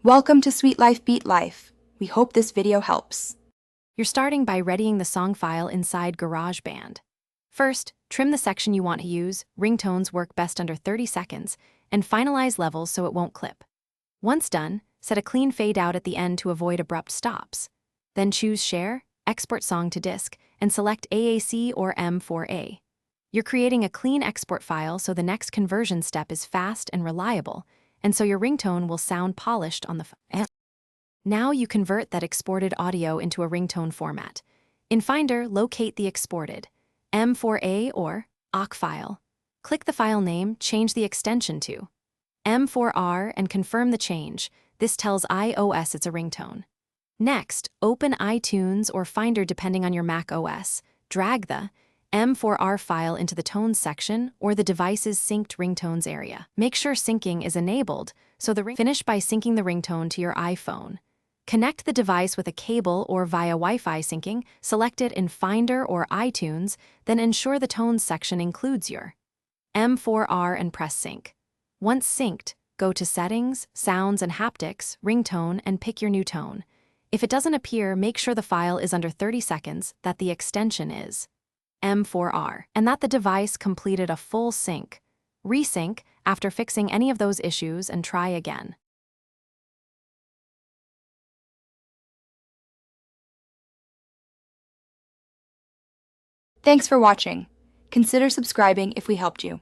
Welcome to Sweet Life Beat Life. We hope this video helps. You're starting by readying the song file inside Garageband. First, trim the section you want to use. Ringtones work best under 30 seconds, and finalize levels so it won't clip. Once done, set a clean fade out at the end to avoid abrupt stops. Then choose Share, Export Song to Disk, and select AAC or M4A. You're creating a clean export file so the next conversion step is fast and reliable, and so your ringtone will sound polished on the phone. Now you convert that exported audio into a ringtone format. In Finder, locate the exported M4A or OCC file. Click the file name, change the extension to M4R and confirm the change. This tells iOS it's a ringtone. Next, open iTunes or Finder depending on your Mac OS. Drag the M4R file into the Tones section or the device's synced ringtones area. Make sure syncing is enabled, so finish by syncing the ringtone to your iPhone. Connect the device with a cable or via Wi-Fi syncing, select it in Finder or iTunes, then ensure the Tones section includes your M4R and press Sync. Once synced, go to Settings, Sounds and Haptics, Ringtone, and pick your new tone. If it doesn't appear, make sure the file is under 30 seconds, that the extension is M4R, and that the device completed a full sync. Resync after fixing any of those issues and try again. Thanks for watching. Consider subscribing if we helped you.